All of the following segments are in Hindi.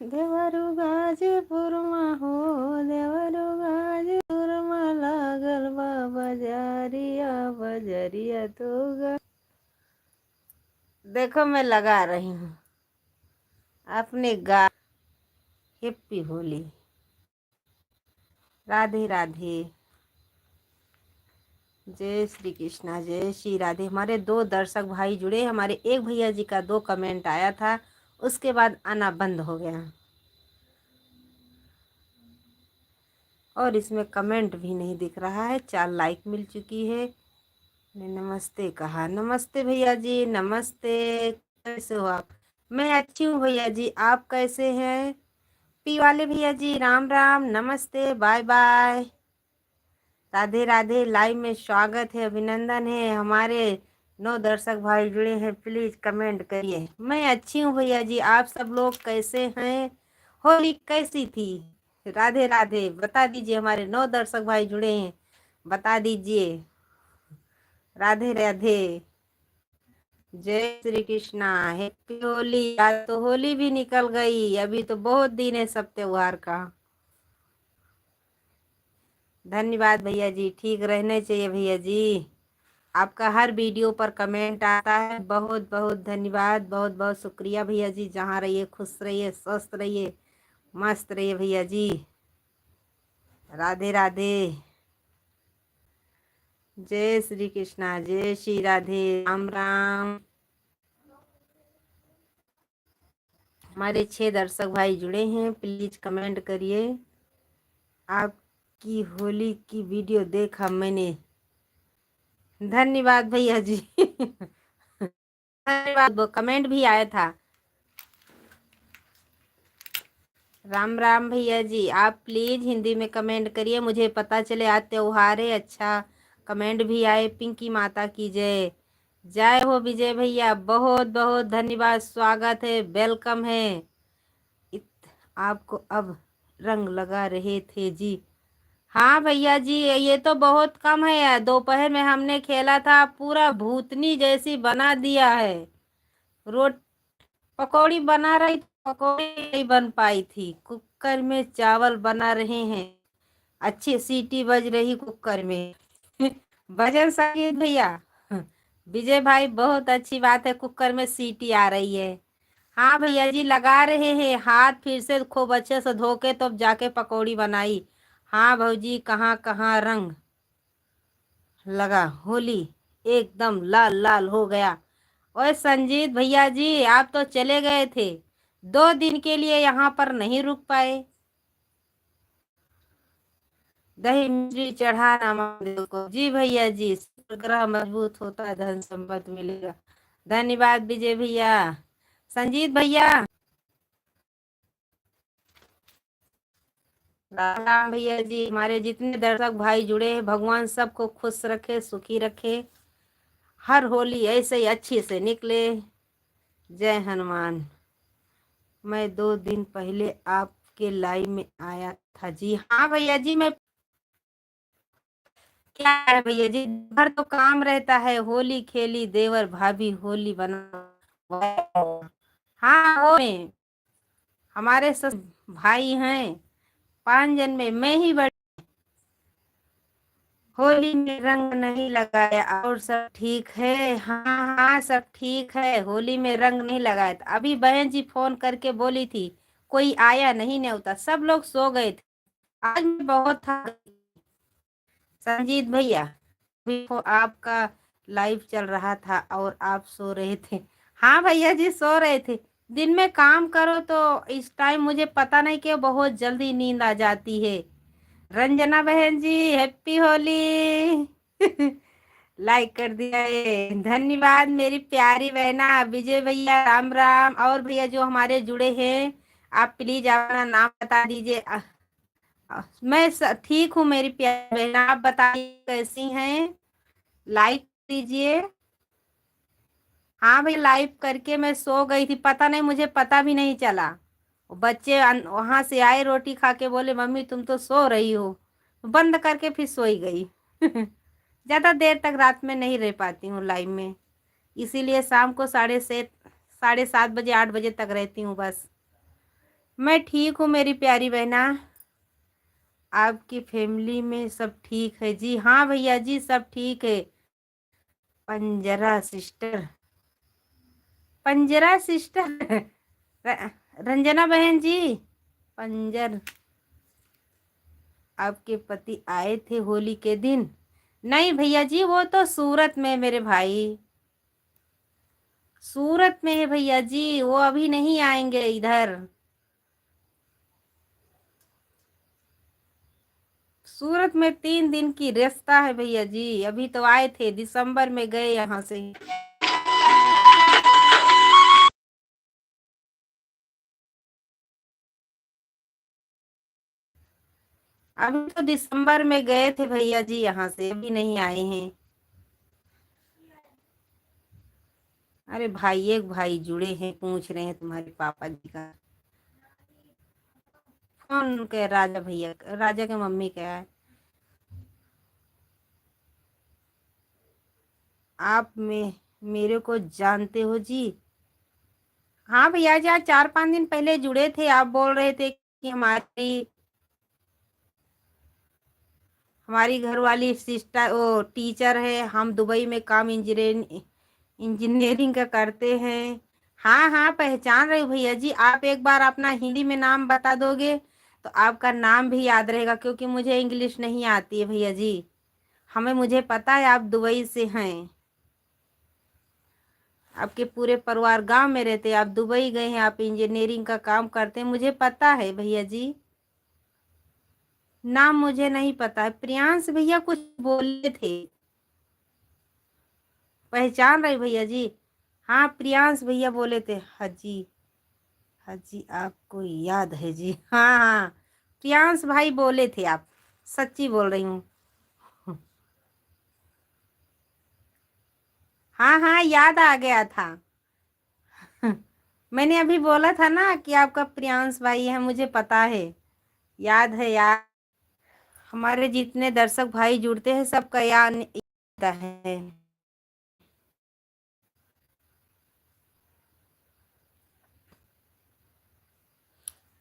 देवरु गाजीपुर में हो, देवरु गाजीपुर में लागल बा बजरिया, बजरिया तो देखो मैं लगा रही हूँ अपने गा। हैप्पी होली, राधे राधे, जय श्री कृष्णा, जय श्री राधे। हमारे 2 दर्शक भाई जुड़े। हमारे एक भैया जी का 2 कमेंट आया था, उसके बाद आना बंद हो गया और इसमें कमेंट भी नहीं दिख रहा है। 4 लाइक मिल चुकी है। ने नमस्ते कहा। नमस्ते भैया जी, नमस्ते। कैसे हो आप? मैं अच्छी हूँ भैया जी, आप कैसे हैं? पी वाले भैया जी राम राम, नमस्ते, bye bye, Radhe Radhe. Live में स्वागत है, अभिनंदन है। हमारे 9 दर्शक भाई जुड़े हैं, प्लीज कमेंट करिए। मैं अच्छी हूँ भैया जी, आप सब लोग कैसे हैं? होली कैसी थी? राधे राधे बता दीजिए। हमारे 9 दर्शक भाई जुड़े हैं, बता दीजिए। राधे राधे, जय श्री कृष्णा, हैप्पी होली। आज तो होली भी निकल गई, अभी तो बहुत दिन है सब त्योहार का। धन्यवाद भैया जी, ठीक रहने चाहिए भैया जी। आपका हर वीडियो पर कमेंट आता है, बहुत बहुत धन्यवाद, बहुत बहुत शुक्रिया भैया जी। जहाँ रहिए खुश रहिए, स्वस्थ रहिए, मस्त रहिए भैया जी। राधे राधे, जय श्री कृष्णा, जय श्री राधे, राम राम। हमारे 6 दर्शक भाई जुड़े हैं, प्लीज कमेंट करिए। आपकी होली की वीडियो देखा मैंने। धन्यवाद भैया जी। धन्यवाद, वो कमेंट भी आया था। राम राम भैया जी, आप प्लीज हिंदी में कमेंट करिए, मुझे पता चले आज त्योहार है। अच्छा कमेंट भी आए। पिंकी माता की जय, जय हो विजय भैया, बहुत बहुत धन्यवाद, स्वागत है, वेलकम है। आपको अब रंग लगा रहे थे जी। हाँ भैया जी, ये तो बहुत कम है यार। दोपहर में हमने खेला था, पूरा भूतनी जैसी बना दिया है। रोट पकौड़ी बना रही, पकौड़ी नहीं बन पाई थी। कुकर में चावल बना रहे हैं, अच्छी सीटी बज रही कुकर में। भजन संगीत भैया, विजय भाई बहुत अच्छी बात है, कुकर में सीटी आ रही है। हाँ भैया जी लगा रहे हैं, हाथ फिर से खूब अच्छे से धो के तो जाके पकौड़ी बनाई। हाँ भौजी, कहाँ कहाँ रंग लगा, होली एकदम लाल लाल हो गया। ओए संजीत भैया जी, आप तो चले गए थे, 2 दिन के लिए यहाँ पर नहीं रुक पाए। दही मिश्री चढ़ाना महादेव को। जी भैया जी, ग्रह मजबूत होता है, धन संपत्ति मिलेगा। धन्यवाद विजय भैया। संजीत भैया, राम राम भैया जी। हमारे जितने दर्शक भाई जुड़े हैं, भगवान सबको खुश रखे, सुखी रखे, हर होली ऐसे ही अच्छी से निकले। जय हनुमान। मैं 2 दिन पहले आपके लाइव में आया था जी। हाँ भैया जी, मैं क्या है भैया जी, भर तो काम रहता है। होली खेली, देवर भाभी होली बना। हाँ वो में हमारे सब भाई हैं, 5 जन में मैं ही बड़ी। होली में रंग नहीं लगाया और सब ठीक है। हाँ हाँ सब ठीक है, होली में रंग नहीं लगाया था। अभी बहन जी फोन करके बोली थी, कोई आया नहीं न्योता, सब लोग सो गए थे। आज मैं बहुत थक गई। संजीत भैया, भी आपका लाइव चल रहा था और आप सो रहे थे। हाँ भैया जी सो रहे थे। दिन में काम करो तो इस टाइम मुझे पता नहीं क्यों बहुत जल्दी नींद आ जाती है। रंजना बहन जी हैप्पी होली। लाइक कर दिया है, धन्यवाद मेरी प्यारी बहना। विजय भैया राम राम। और भैया जो हमारे जुड़े हैं, आप प्लीज अपना नाम बता दीजिए। मैं ठीक हूँ मेरी प्यारी बहना, आप बताइए कैसी हैं? लाइक दीजिए। हाँ भाई, लाइव करके मैं सो गई थी, पता नहीं, मुझे पता भी नहीं चला। बच्चे वहां से आए, रोटी खा के बोले मम्मी तुम तो सो रही हो, बंद करके फिर सोई गई। ज्यादा देर तक रात में नहीं रह पाती हूँ लाइव में, इसीलिए शाम को 7:30 बजे 8 बजे तक रहती हूँ बस। मैं ठीक हूँ मेरी प्यारी बहना। आपकी फैमिली में सब ठीक है जी? हाँ भैया जी, सब ठीक है। पंजरा सिस्टर। पंजरा सिस्टर। र- रंजना बहन जी। पंजर। आपके पति आए थे होली के दिन? नहीं भैया जी, वो तो सूरत में मेरे भाई। सूरत में है भैया जी, वो अभी नहीं आएंगे इधर। सूरत में 3 दिन की रास्ता है भैया जी। अभी तो आए थे, दिसंबर में गए यहाँ से। अभी तो दिसंबर में गए थे भैया जी यहाँ से, अभी नहीं आए हैं। अरे भाई, एक भाई जुड़े हैं, पूछ रहे हैं तुम्हारे पापा जी का। कौन के? राजा भैया, राजा के मम्मी का है। आप में मेरे को जानते हो जी? हाँ भैया जी, आज 4-5 दिन पहले जुड़े थे। आप बोल रहे थे कि हमारी घरवाली सिस्टर वो टीचर है, हम दुबई में काम इंजीनियरिंग का करते हैं। हाँ हाँ, पहचान रहे हो भैया जी। आप एक बार अपना हिंदी में नाम बता दोगे तो आपका नाम भी याद रहेगा, क्योंकि मुझे इंग्लिश नहीं आती है भैया जी। मुझे पता है आप दुबई से हैं। आपके पूरे परिवार गांव में रहते हैं, आप दुबई गए हैं, आप इंजीनियरिंग का काम करते हैं, मुझे पता है भैया जी। नाम मुझे नहीं पता है। प्रियांश भैया कुछ बोले थे। पहचान रहे भैया जी? हाँ, प्रियांश भैया बोले थे। हाँ जी। हाँ जी, आपको याद है जी? हाँ हाँ, प्रियांश भाई बोले थे आप। सच्ची बोल रही हूँ। हाँ हाँ, याद आ गया था। मैंने अभी बोला था ना कि आपका प्रियांश भाई है, मुझे पता है। याद है याद। हमारे जितने दर्शक भाई जुड़ते हैं सबका याद आता है।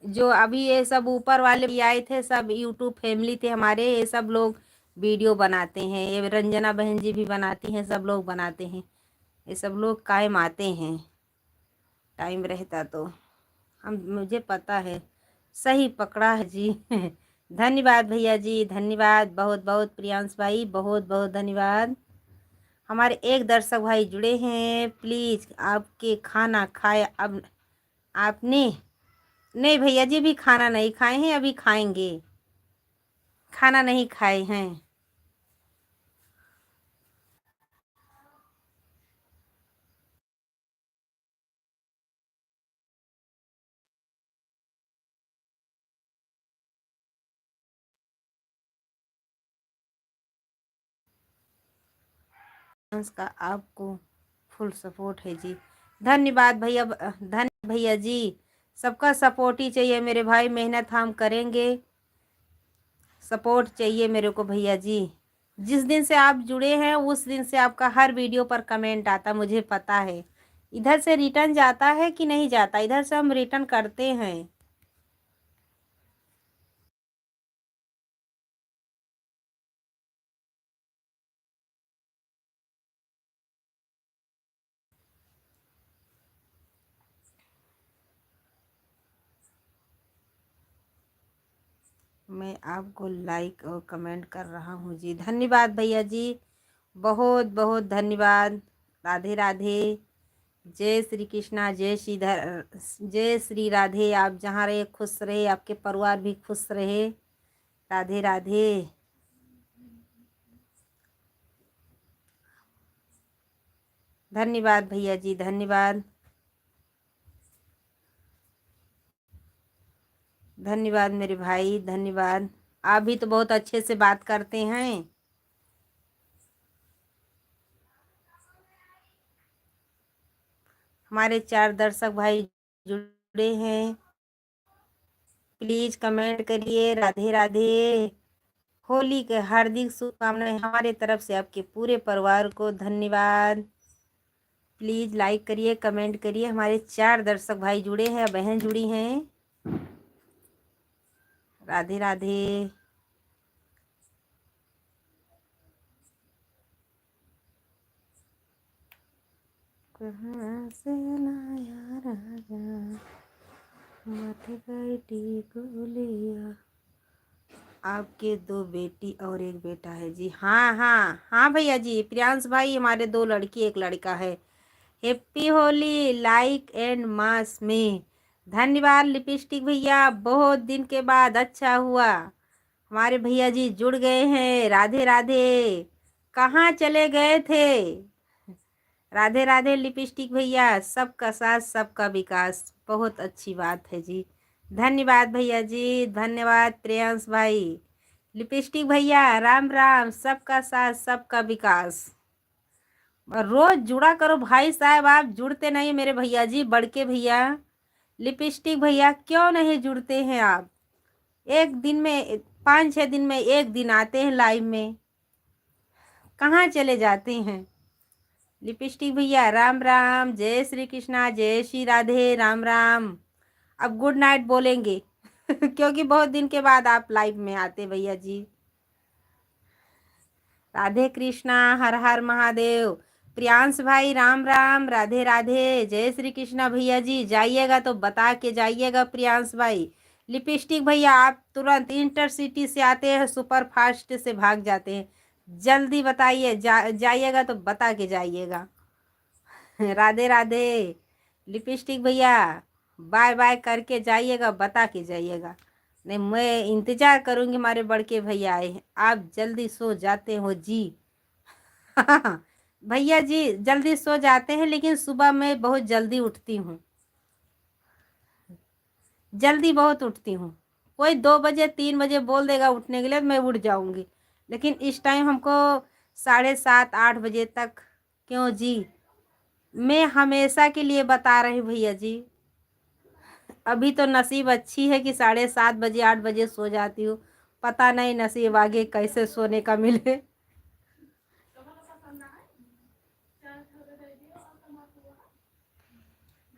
जो अभी ये सब ऊपर वाले भी आए थे, सब यूट्यूब फैमिली थे हमारे, ये सब लोग वीडियो बनाते हैं। ये रंजना बहन जी भी बनाती हैं, सब लोग बनाते हैं। ये सब लोग कायम आते हैं, टाइम रहता तो। हम मुझे पता है। सही पकड़ा है जी। धन्यवाद भैया जी, धन्यवाद बहुत बहुत। प्रियांश भाई बहुत बहुत धन्यवाद। हमारे एक दर्शक भाई जुड़े हैं, प्लीज आपके खाना खाए अब आपने? नहीं भैया जी, अभी खाना नहीं खाए हैं, अभी खाएंगे। खाना नहीं खाए हैं। का आपको फुल सपोर्ट है जी। धन्यवाद भैया, धन्यवाद भैया जी। सबका सपोर्ट ही चाहिए मेरे भाई, मेहनत हम करेंगे। सपोर्ट चाहिए मेरे को भैया जी। जिस दिन से आप जुड़े हैं उस दिन से आपका हर वीडियो पर कमेंट आता, मुझे पता है। इधर से रिटर्न जाता है कि नहीं जाता? इधर से हम रिटर्न करते हैं। मैं आपको लाइक और कमेंट कर रहा हूँ जी। धन्यवाद भैया जी, बहुत बहुत धन्यवाद। राधे राधे। जय श्री कृष्णा, जय श्री राधे। आप जहाँ रहे खुश रहे, आपके परिवार भी खुश रहे। राधे राधे। धन्यवाद भैया जी, धन्यवाद। धन्यवाद मेरे भाई, धन्यवाद। आप भी तो बहुत अच्छे से बात करते हैं। हमारे 4 दर्शक भाई जुड़े हैं, प्लीज कमेंट करिए। राधे राधे। होली के हार्दिक शुभकामनाएं हमारे तरफ से आपके पूरे परिवार को। धन्यवाद। प्लीज लाइक करिए, कमेंट करिए। हमारे 4 दर्शक भाई जुड़े हैं, बहन जुड़ी हैं। राधे राधे। कहाँ से लाया राजा, मत गई गोलिया। आपके दो बेटी और एक बेटा है जी? हाँ हाँ हाँ भैया जी, प्रियांश भाई हमारे दो लड़की एक लड़का है। Happy Holi like and mass में। धन्यवाद लिपस्टिक भैया, बहुत दिन के बाद अच्छा हुआ हमारे भैया जी जुड़ गए हैं। राधे राधे। कहाँ चले गए थे? राधे राधे लिपस्टिक भैया, सबका साथ सबका विकास, बहुत अच्छी बात है जी। धन्यवाद भैया जी, धन्यवाद प्रियांश भाई। लिपस्टिक भैया राम राम, सबका साथ सबका विकास। और रोज जुड़ा करो भाई साहब, आप जुड़ते नहीं मेरे भैया जी, बड़के भैया। लिपस्टिक भैया क्यों नहीं जुड़ते हैं आप? एक दिन में 5-6 दिन में एक दिन आते हैं लाइव में, कहाँ चले जाते हैं? लिपस्टिक भैया राम राम, जय श्री कृष्णा, जय श्री राधे, राम राम। अब गुड नाइट बोलेंगे क्योंकि बहुत दिन के बाद आप लाइव में आते भैया जी। राधे कृष्णा, हर हर महादेव। प्रियांश भाई राम राम, राधे राधे, जय श्री कृष्णा भैया जी। जाइएगा तो बता के जाइएगा प्रियांश भाई। लिपस्टिक भैया आप तुरंत इंटरसिटी से आते हैं, सुपर फास्ट से भाग जाते हैं। जल्दी बताइए, जाइएगा तो बता के जाइएगा राधे राधे। लिपस्टिक भैया बाय बाय करके जाइएगा, बता के जाइएगा। नहीं, मैं इंतजार करूंगी, हमारे बड़के भैया आए हैं। आप जल्दी सो जाते हो जी भैया जी जल्दी सो जाते हैं, लेकिन सुबह मैं बहुत जल्दी उठती हूँ, जल्दी बहुत उठती हूँ। कोई 2 बजे 3 बजे बोल देगा उठने के लिए, मैं उठ जाऊंगी। लेकिन इस टाइम हमको 7:30 8 बजे तक। क्यों जी? मैं हमेशा के लिए बता रही भैया जी, अभी तो नसीब अच्छी है कि 7:30 बजे 8 बजे सो जाती हूँ। पता नहीं नसीब आगे कैसे सोने का मिले।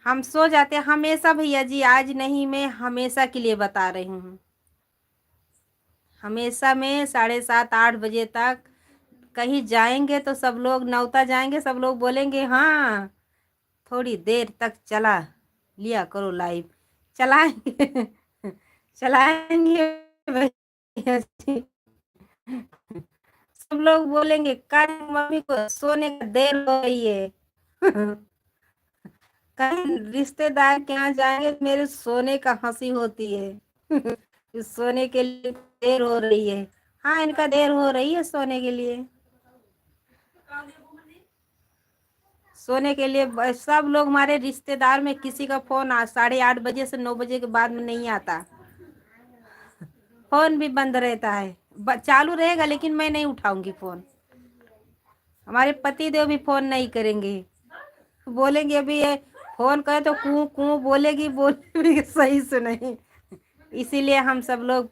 हम सो जाते हैं हमेशा भैया जी, आज नहीं, मैं हमेशा के लिए बता रही हूँ। हमेशा में 7:30 8 बजे तक। कहीं जाएंगे तो सब लोग नौता जाएंगे, सब लोग बोलेंगे हाँ थोड़ी देर तक चला लिया करो लाइव। चलाएंगे चलाएंगे भैया जी। सब लोग बोलेंगे कल मम्मी को सोने का देर हो रही है कहीं रिश्तेदार के यहाँ जाएंगे तो मेरे सोने का हंसी होती है सोने के लिए देर हो रही है। हाँ इनका देर हो रही है सोने के लिए, सोने के लिए सब लोग हमारे रिश्तेदार में किसी का फोन 8:30 बजे से 9 बजे के बाद में नहीं आता। फोन भी बंद रहता है, चालू रहेगा लेकिन मैं नहीं उठाऊंगी फोन। हमारे पति देव भी फोन नहीं करेंगे, बोलेंगे अभी ये फोन करे तो कू कू बोलेगी, बोलेगी सही से नहीं। इसीलिए हम सब लोग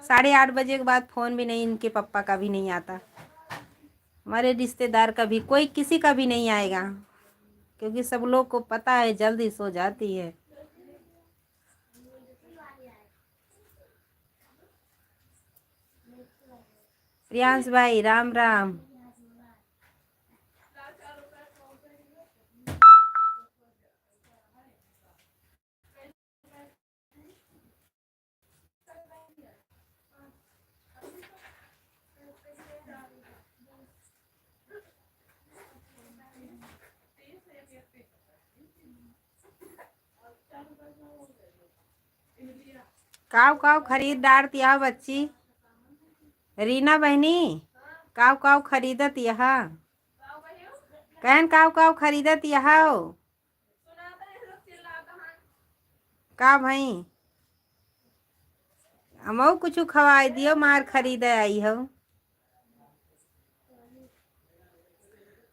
8:30 बजे के बाद फोन भी नहीं, इनके पापा का भी नहीं आता, हमारे रिश्तेदार का भी, कोई किसी का भी नहीं आएगा, क्योंकि सब लोग को पता है जल्दी सो जाती है। प्रियांश भाई राम राम। काव काव खरीदार तिया बच्ची रीना बहनी, काव काव खरीदत यहाँ, कहन काव काव खरीदत यहाँ का भाई, हमो कुछ खवाई दियो, मार खरीदे आई हो।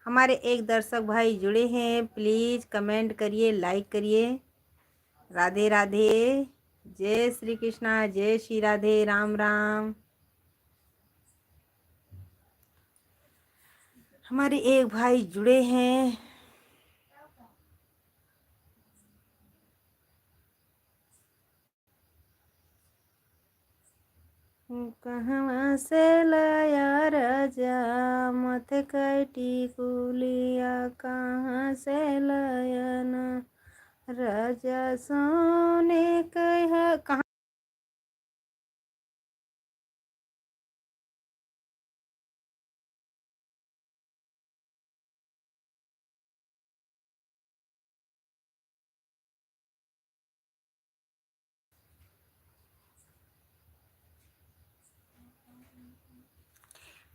हमारे एक दर्शक भाई जुड़े हैं, प्लीज कमेंट करिए, लाइक करिए। राधे राधे, जय श्री कृष्णा, जय श्री राधे, राम राम। हमारे एक भाई जुड़े हैं, कहवा से लाया राजा मत कैटी कुलिया, कहाँ से लाया ना राजा सोने कह कहाँ।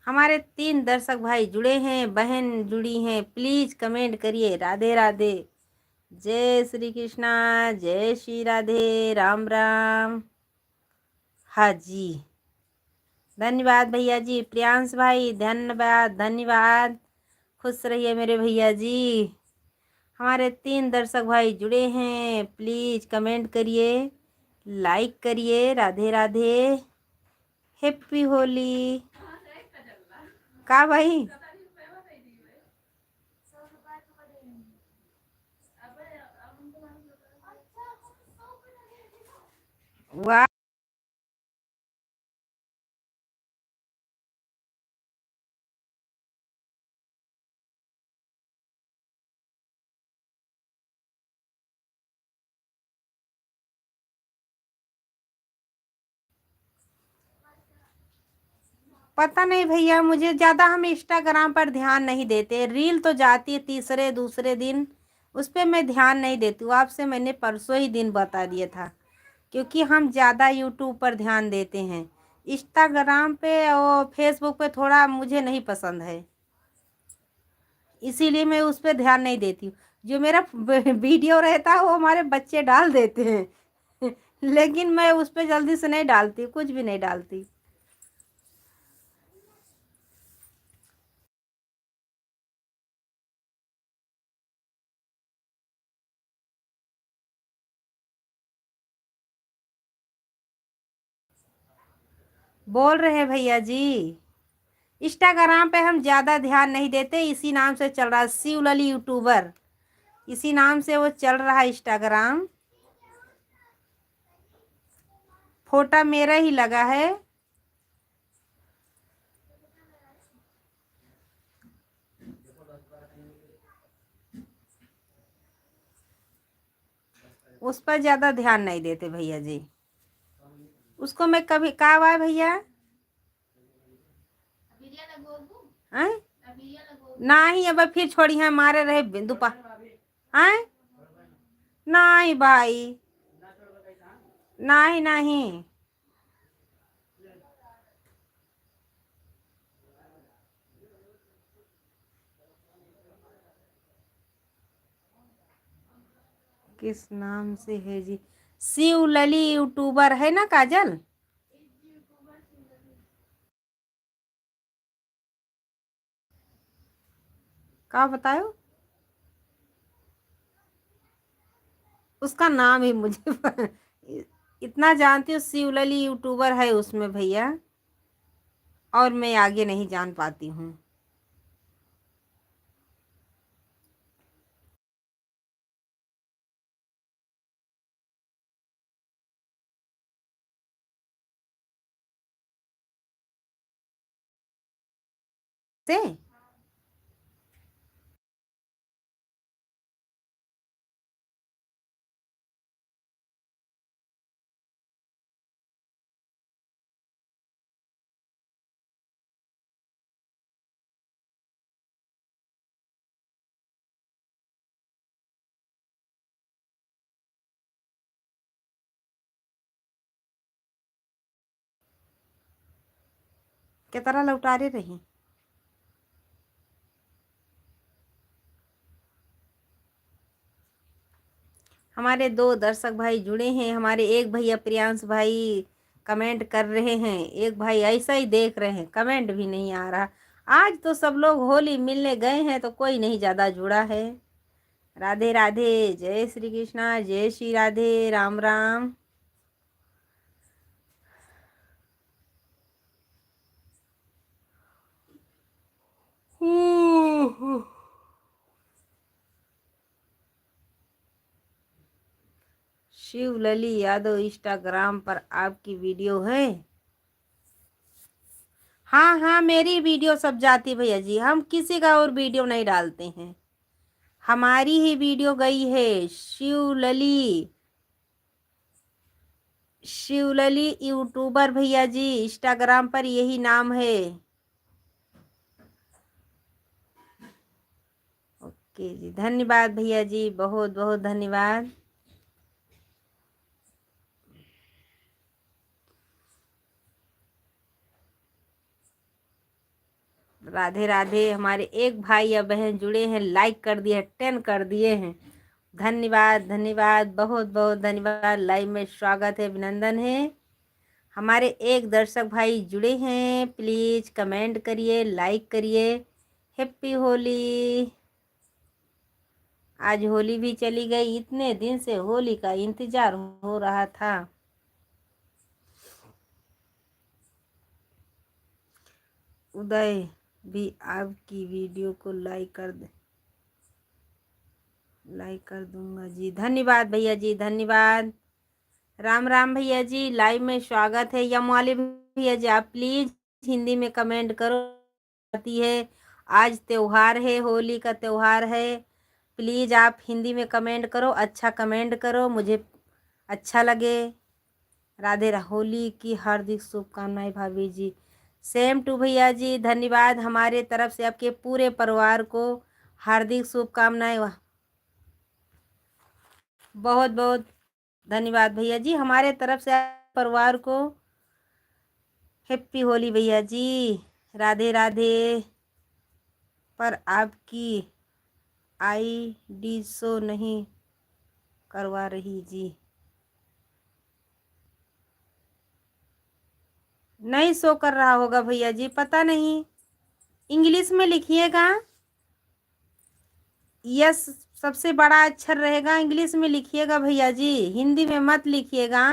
हमारे 3 दर्शक भाई जुड़े हैं, बहन जुड़ी हैं, प्लीज कमेंट करिए। राधे राधे, जय श्री कृष्णा, जय श्री राधे, राम राम। हाँ जी, धन्यवाद भैया जी। प्रियांश भाई धन्यवाद धन्यवाद, खुश रहिए मेरे भैया जी। हमारे 3 दर्शक भाई जुड़े हैं, प्लीज कमेंट करिए, लाइक करिए। राधे राधे, हैप्पी होली। का भाई वाह, पता नहीं भैया, मुझे ज़्यादा हम इंस्टाग्राम पर ध्यान नहीं देते। रील तो जाती है तीसरे दूसरे दिन, उस पर मैं ध्यान नहीं देती हूँ। आपसे मैंने परसों ही दिन बता दिया था, क्योंकि हम ज़्यादा यूट्यूब पर ध्यान देते हैं। इंस्टाग्राम पे और फेसबुक पे थोड़ा मुझे नहीं पसंद है, इसीलिए मैं उस पर ध्यान नहीं देती हूँ। जो मेरा वीडियो रहता है वो हमारे बच्चे डाल देते हैं लेकिन मैं उस पर जल्दी से नहीं डालती, कुछ भी नहीं डालती। बोल रहे हैं भैया जी, इंस्टाग्राम पे हम ज़्यादा ध्यान नहीं देते। इसी नाम से चल रहा है, शिवलली यूट्यूबर, इसी नाम से वो चल रहा है इंस्टाग्राम। फोटा मेरा ही लगा है। उस पर ज़्यादा ध्यान नहीं देते भैया जी। उसको मैं कभी कहा हुआ है भैया, हैं? नहीं, अब फिर छोड़ी है, मारे रहे बिंदु पा, हैं? नहीं भाई, नहीं नहीं, किस नाम से है जी? शिवलली यूट्यूबर है ना काजल? का बतायो, उसका नाम ही मुझे इतना जानती हूँ, शिवलली यूट्यूबर है उसमें भैया, और मैं आगे नहीं जान पाती हूँ। से के तरह लौटारे रही। हमारे 2 दर्शक भाई जुड़े हैं। हमारे एक भैया प्रियांश भाई कमेंट कर रहे हैं, एक भाई ऐसा ही देख रहे हैं, कमेंट भी नहीं आ रहा। आज तो सब लोग होली मिलने गए हैं, तो कोई नहीं ज़्यादा जुड़ा है। राधे राधे, जय श्री कृष्णा, जय श्री राधे, राम राम। शिवलली यादव इंस्टाग्राम पर आपकी वीडियो है? हाँ हाँ, मेरी वीडियो सब जाती भैया जी, हम किसी का और वीडियो नहीं डालते हैं, हमारी ही वीडियो गई है। शिवलली, शिवलली यूट्यूबर भैया जी, इंस्टाग्राम पर यही नाम है। ओके जी, धन्यवाद भैया जी, बहुत बहुत धन्यवाद। राधे राधे। हमारे एक भाई या बहन जुड़े हैं, लाइक कर दिए, 10 कर दिए हैं। धन्यवाद धन्यवाद, बहुत बहुत धन्यवाद। लाइव में स्वागत है, अभिनंदन है। हमारे एक दर्शक भाई जुड़े हैं, प्लीज कमेंट करिए, लाइक करिए। हैप्पी होली। आज होली भी चली गई, इतने दिन से होली का इंतजार हो रहा था। उदय भी आपकी वीडियो को लाइक कर दूंगा जी। धन्यवाद भैया जी, धन्यवाद। राम राम भैया जी, लाइव में स्वागत है। या मौली भैया जी, आप प्लीज हिंदी में कमेंट करो। आती है, आज त्योहार है, होली का त्योहार है। प्लीज आप हिंदी में कमेंट करो, अच्छा कमेंट करो, मुझे अच्छा लगे। राधे होली की हार्दिक शुभकामनाएं भाभी जी। सेम टू भैया जी, धन्यवाद। हमारे तरफ से आपके पूरे परिवार को हार्दिक शुभकामनाएं। बहुत बहुत धन्यवाद भैया जी, हमारे तरफ से परिवार को हैप्पी होली भैया जी। राधे राधे। पर आपकी आईडी शो नहीं करवा रही जी। नहीं शो कर रहा होगा भैया जी, पता नहीं। इंग्लिश में लिखिएगा, यस सबसे बड़ा अक्षर रहेगा, इंग्लिश में लिखिएगा भैया जी, हिंदी में मत लिखिएगा।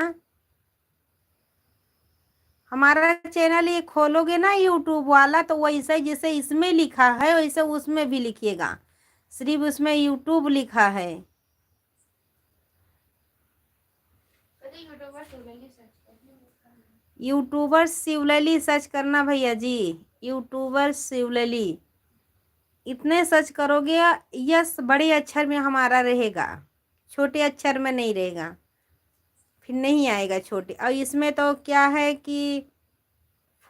हमारा चैनल ये खोलोगे ना यूट्यूब वाला, तो वैसे ही जैसे इसमें लिखा है वैसे उसमें भी लिखिएगा, सिर्फ उसमें यूट्यूब लिखा है। यूट्यूबर शिवलली सर्च करना भैया जी, यूट्यूबर शिवलली इतने सर्च करोगे, यस बड़े अक्षर में हमारा रहेगा, छोटे अक्षर में नहीं रहेगा, फिर नहीं आएगा छोटे। और इसमें तो क्या है कि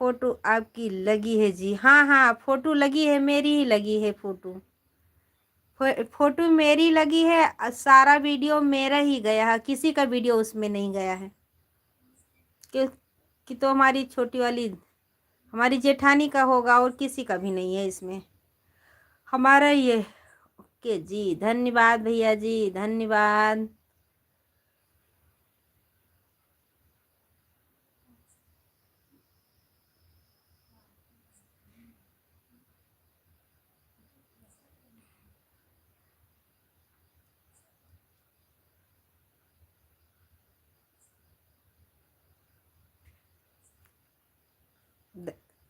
फोटो आपकी लगी है जी, हाँ हाँ फोटो लगी है, मेरी ही लगी है फोटो। फोटो मेरी लगी है, सारा वीडियो मेरा ही गया है, किसी का वीडियो उसमें नहीं गया है। कि तो हमारी छोटी वाली हमारी जेठानी का होगा, और किसी का भी नहीं है इसमें, हमारा ही है। ओके जी, धन्यवाद भैया जी, धन्यवाद।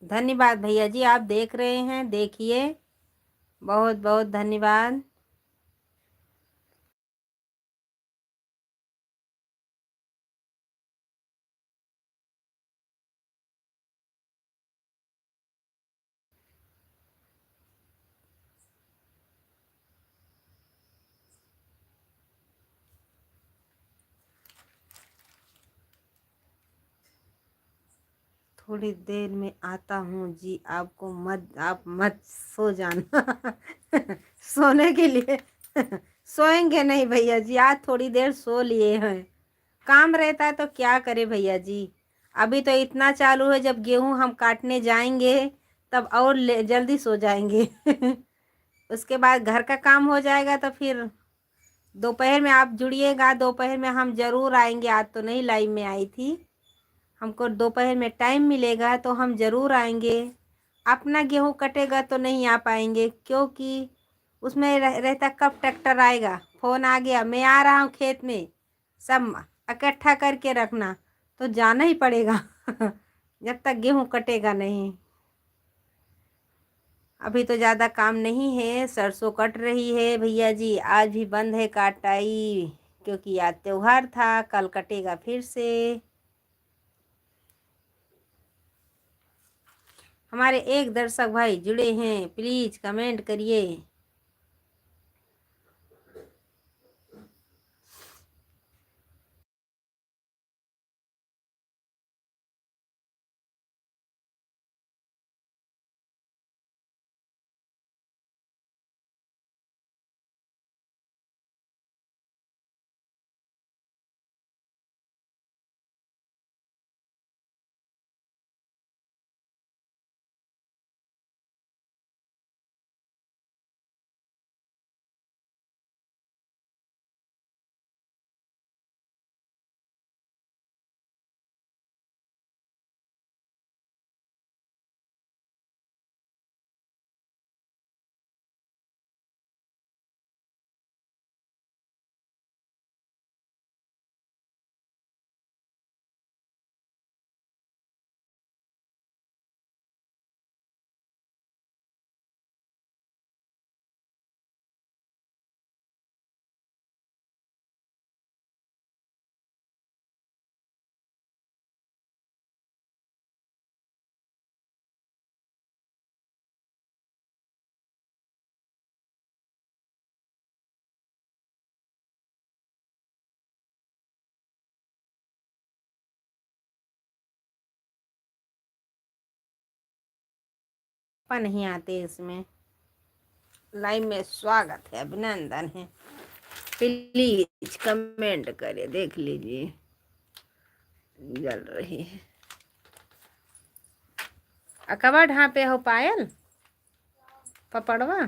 धन्यवाद भैया जी, आप देख रहे हैं, देखिए, बहुत बहुत धन्यवाद। थोड़ी देर में आता हूँ जी, आपको मत, आप मत सो जाना। सोने के लिए सोएंगे नहीं भैया जी, आज थोड़ी देर सो लिए हैं, काम रहता है तो क्या करे भैया जी। अभी तो इतना चालू है, जब गेहूं हम काटने जाएंगे तब और जल्दी सो जाएंगे। उसके बाद घर का काम हो जाएगा, तो फिर दोपहर में आप जुड़िएगा, दोपहर में हम जरूर आएंगे। आज तो नहीं लाइव में आई थी, हमको दोपहर में टाइम मिलेगा तो हम ज़रूर आएंगे। अपना गेहूं कटेगा तो नहीं आ पाएंगे, क्योंकि उसमें रहता कब ट्रैक्टर आएगा, फ़ोन आ गया मैं आ रहा हूँ खेत में, सब इकट्ठा करके रखना, तो जाना ही पड़ेगा। जब तक गेहूं कटेगा नहीं। अभी तो ज़्यादा काम नहीं है, सरसों कट रही है भैया जी, आज भी बंद है काटाई, क्योंकि आज त्योहार था, कल कटेगा फिर से। हमारे एक दर्शक भाई जुड़े हैं, प्लीज कमेंट करिए। नहीं आते इसमें। लाइव में स्वागत है, अभिनंदन है। प्लीज कमेंट करिए, देख लीजिए जल रही है। अकबर ढापे हो पायल पपड़वा।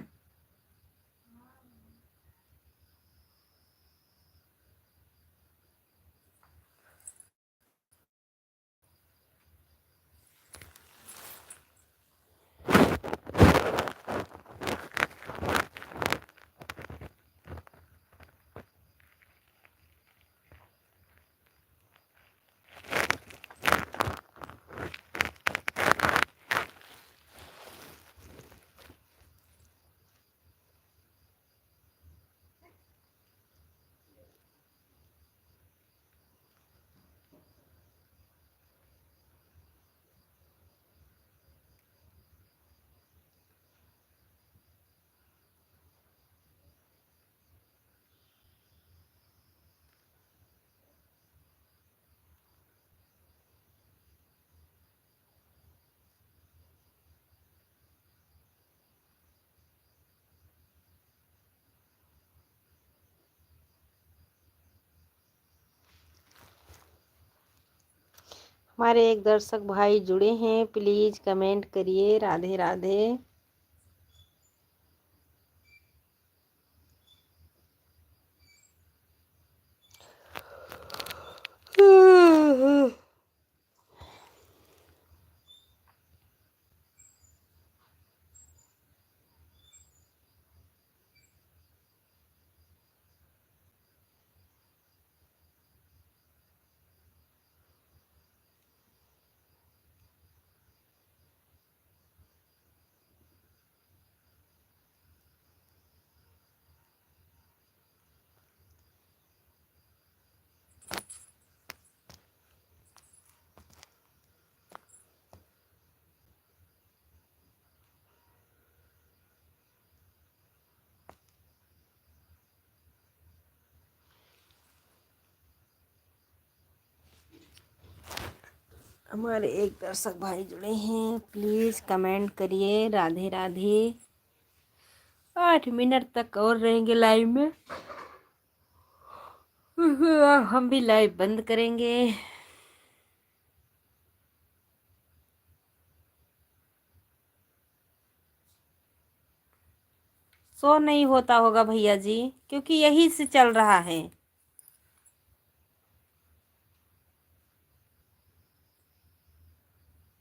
हमारे एक दर्शक भाई जुड़े हैं, प्लीज कमेंट करिए। राधे राधे। हमारे एक दर्शक भाई जुड़े हैं, प्लीज कमेंट करिए। राधे राधे। 8 मिनट तक और रहेंगे लाइव में, हम भी लाइव बंद करेंगे। शो नहीं होता होगा भैया जी, क्योंकि यही से चल रहा है।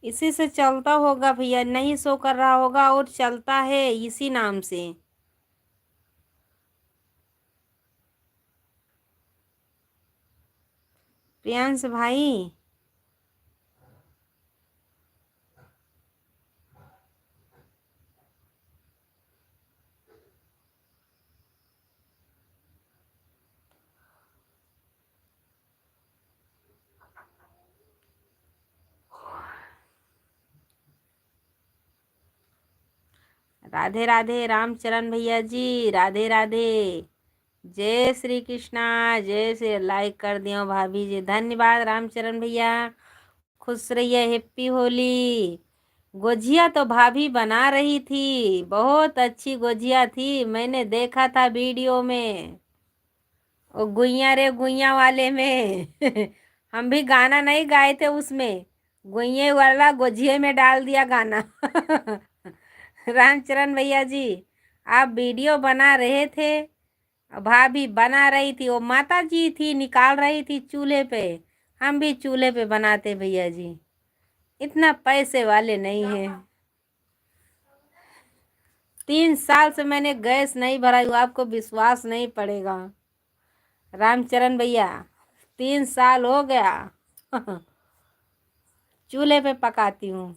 इसी से चलता होगा भैया, नहीं शो कर रहा होगा और चलता है इसी नाम से। प्रियांश भाई, राधे राधे रामचरण भैया जी, राधे राधे। जय श्री कृष्णा, जय श्री। लाइक कर दियो भाभी जी, धन्यवाद रामचरण भैया। खुश रहिए, हैप्पी होली। गुजिया तो भाभी बना रही थी, बहुत अच्छी गुजिया थी, मैंने देखा था वीडियो में। वो गुइया रे गुइया वाले में हम भी गाना नहीं गाए थे उसमें, गुइये वाला गुजिये में डाल दिया गाना रामचरण भैया जी, आप वीडियो बना रहे थे, भाभी बना रही थी, वो माता जी थी निकाल रही थी चूल्हे पे, हम भी चूल्हे पे बनाते भैया जी, इतना पैसे वाले नहीं हैं। 3 साल से मैंने गैस नहीं भराई, आपको विश्वास नहीं पड़ेगा रामचरण भैया, 3 साल हो गया चूल्हे पे पकाती हूँ।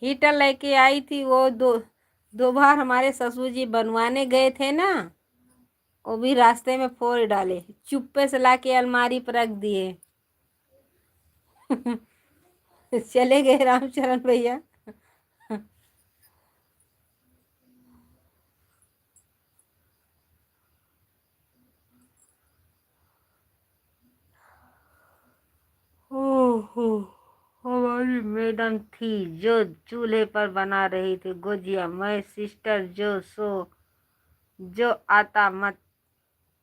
हीटर लेके आई थी, वो दो दो बार हमारे ससुर जी बनवाने गए थे ना, वो भी रास्ते में फोड़ डाले, चुप्पे से लाके अलमारी पर रख दिए चले गए रामचरण भैया ओहो, हमारी मैडम थी जो चूल्हे पर बना रही थी गुजिया, मैं सिस्टर जो सो जो आता मत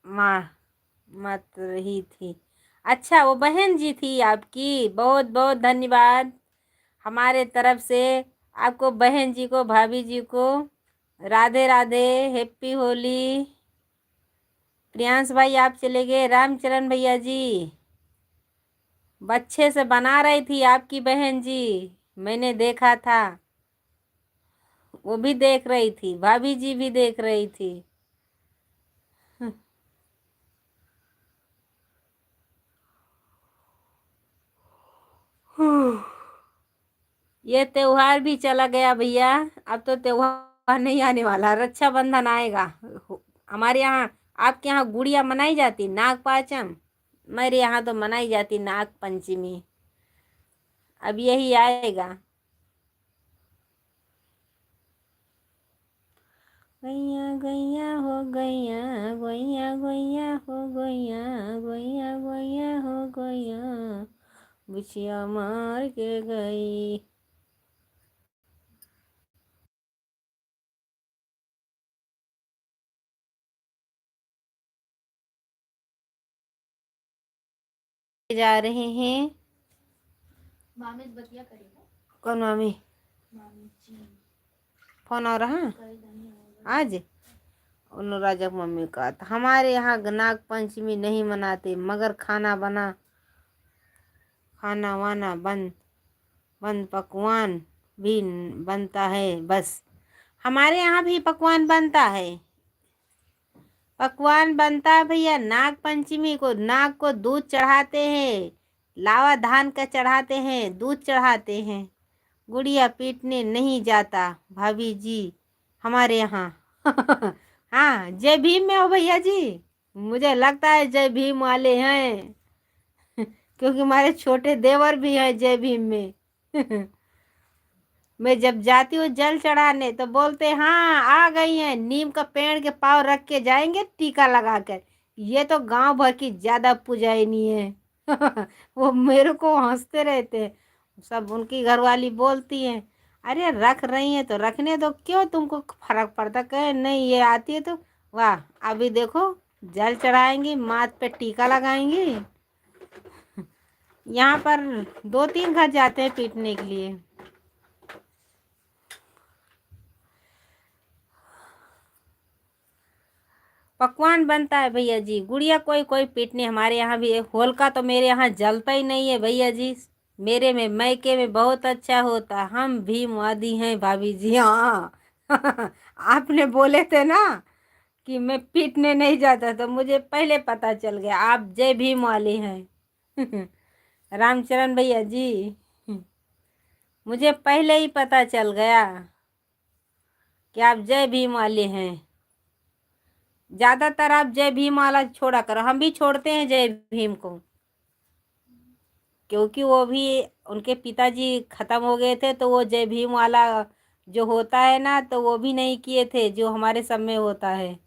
मार मत रही थी। अच्छा, वो बहन जी थी आपकी, बहुत बहुत धन्यवाद हमारे तरफ से आपको, बहन जी को, भाभी जी को राधे राधे, हैप्पी होली। प्रियांश भाई आप चले गए, रामचरण भैया जी बच्चे से बना रही थी आपकी बहन जी, मैंने देखा था, वो भी देख रही थी, भाभी जी भी देख रही थी ये त्योहार भी चला गया भैया, अब तो त्योहार नहीं आने वाला, रक्षाबंधन आएगा हमारे यहाँ। आपके यहाँ गुड़िया मनाई जाती नाग पांचम, मेरे यहाँ तो मनाई जाती नाग पंचमी, अब यही आएगा। गैया गैया हो गैया, गैया गैया हो गैया, गैया गैया हो गैया, बिछिया मार के गई। जा रहे हैं कौन मामी, फोन आ रहा आज अनुराजक मम्मी का, तो हमारे यहाँ नाग पंचमी नहीं मनाते, मगर खाना वाना बन बन पकवान भी बनता है बस। हमारे यहाँ भी पकवान बनता है, पकवान बनता है भैया, नाग पंचमी को नाग को दूध चढ़ाते हैं, लावा धान का चढ़ाते हैं, दूध चढ़ाते हैं, गुड़िया पीटने नहीं जाता भाभी जी हमारे यहाँ हाँ, जय भीम में हो भैया जी, मुझे लगता है जय भीम वाले हैं क्योंकि हमारे छोटे देवर भी हैं जय भीम में मैं जब जाती हूँ जल चढ़ाने तो बोलते हाँ आ गई हैं, नीम का पेड़ के पाँव रख के जाएंगे टीका लगा कर, ये तो गांव भर की ज्यादा पुजाइनी है वो मेरे को हंसते रहते हैं, सब उनकी घरवाली बोलती हैं अरे रख रही हैं तो रखने दो, क्यों तुमको फर्क पड़ता, कहे नहीं ये आती है तो वाह, अभी देखो जल चढ़ाएंगी, माथ पे टीका लगाएंगी। यहाँ पर 2-3 घर जाते हैं पीटने के लिए। पकवान बनता है भैया जी, गुड़िया कोई कोई पीटने, हमारे यहाँ भी होलिका तो मेरे यहाँ जलता ही नहीं है भैया जी, मेरे में मैके में बहुत अच्छा होता, हम भीमवादी हैं भाभी जी हाँ आपने बोले थे ना कि मैं पीटने नहीं जाता तो मुझे पहले पता चल गया आप जय भीम वाले हैं रामचरण भैया जी मुझे पहले ही पता चल गया कि आप जय भीम वाले हैं। ज्यादातर आप जय भीम वाला छोड़ा करो, हम भी छोड़ते हैं जय भीम को, क्योंकि वो भी उनके पिताजी खत्म हो गए थे, तो वो जय भीम वाला जो होता है ना, तो वो भी नहीं किए थे जो हमारे सब में होता है।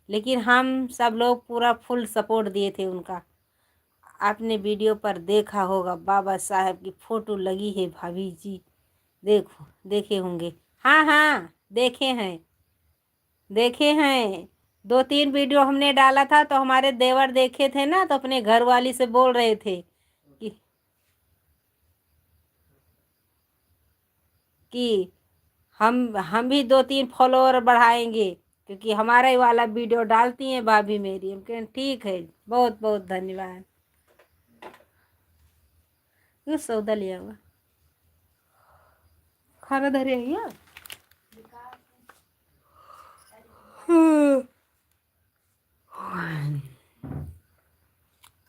लेकिन हम सब लोग पूरा फुल सपोर्ट दिए थे उनका। आपने वीडियो पर देखा होगा, बाबा साहब की फोटो लगी है भाभी जी, देखो देखे होंगे। हाँ हाँ, देखे हैं, देखे हैं। 2-3 वीडियो हमने डाला था, तो हमारे देवर देखे थे ना, तो अपने घर वाली से बोल रहे थे कि कि हम भी 2-3 फॉलोअर बढ़ाएंगे, क्योंकि हमारा ही वाला वीडियो डालती हैं भाभी मेरी। हम कहें ठीक है, बहुत बहुत धन्यवाद। क्यों सौदा लिया हुआ खाना धरे है?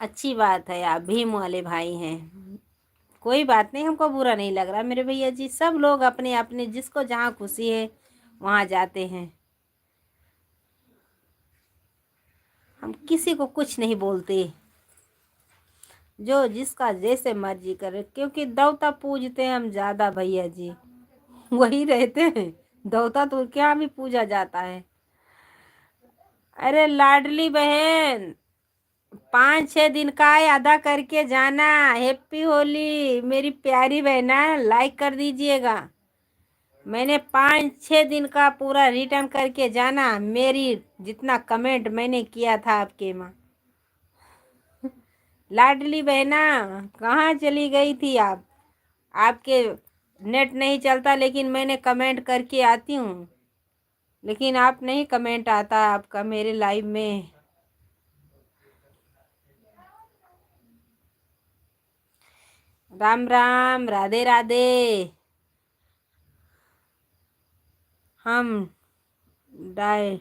अच्छी बात है, आप भीम वाले भाई हैं। कोई बात नहीं, हमको बुरा नहीं लग रहा मेरे भैया जी। सब लोग अपने अपने जिसको जहाँ खुशी है वहाँ जाते हैं। हम किसी को कुछ नहीं बोलते, जो जिसका जैसे मर्जी करे, क्योंकि देवता पूजते हैं हम ज्यादा भैया जी, वही रहते हैं। देवता तो क्या भी पूजा जाता है। अरे लाडली बहन, 5-6 दिन का है, अदा करके जाना। हैप्पी होली मेरी प्यारी बहना, लाइक कर दीजिएगा। मैंने 5-6 दिन का पूरा रिटर्न करके जाना। मेरी जितना कमेंट मैंने किया था आपके माँ, लाडली बहना कहाँ चली गई थी आप? आपके नेट नहीं चलता, लेकिन मैंने कमेंट करके आती हूँ, लेकिन आप नहीं कमेंट आता आपका मेरे लाइव में। राम राम, राधे राधे। हम डाय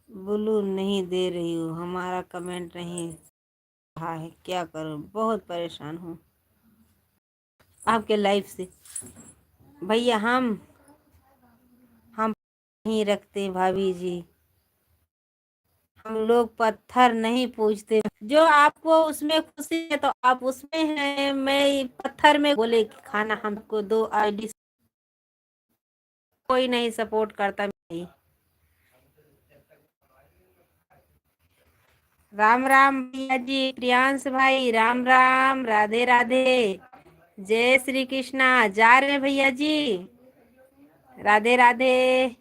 ब्लू नहीं दे रही हूँ, हमारा कमेंट नहीं रहा है, क्या करूँ, बहुत परेशान हूँ आपके लाइफ से। भैया हम नहीं रखते भाभी जी, हम लोग पत्थर नहीं पूजते। जो आपको उसमें खुशी है तो आप उसमें हैं, मैं पत्थर में बोले कि खाना हमको दो आईडी, कोई नहीं सपोर्ट करता नहीं। राम राम भैया जी, प्रियांश भाई, राम राम, राधे राधे, जय श्री कृष्णा। जा रहे हैं भैया जी, राधे राधे,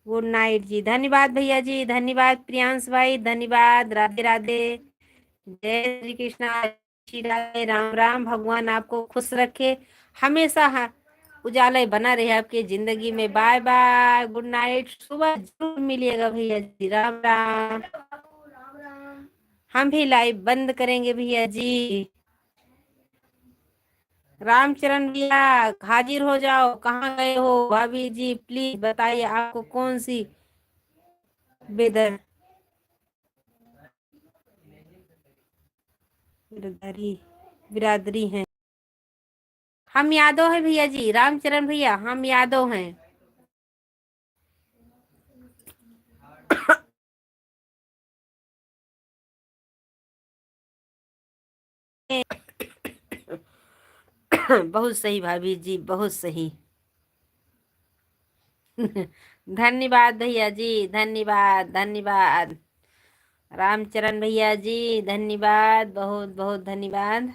गुड नाइट जी। धन्यवाद भैया जी, धन्यवाद प्रियांश भाई, धन्यवाद, राधे राधे, जय श्री कृष्णा, श्री राधे, राम राम। भगवान आपको खुश रखे, हमेशा उजाला ही बना रहे आपकी जिंदगी में। बाय बाय, गुड नाइट, सुबह जरूर मिलिएगा भैया जी। राम राम। हम भी लाइव बंद करेंगे भैया जी। रामचरण भैया हाजिर हो जाओ, कहाँ गए हो? भाभी जी प्लीज बताइए, आपको कौन सी बेदर बिरादरी बिरादरी है? हम यादव हैं भैया जी, रामचरण भैया हम यादव हैं। बहुत सही भाभी जी, बहुत सही। धन्यवाद भैया जी, धन्यवाद धन्यवाद। रामचरण भैया जी धन्यवाद, बहुत बहुत धन्यवाद।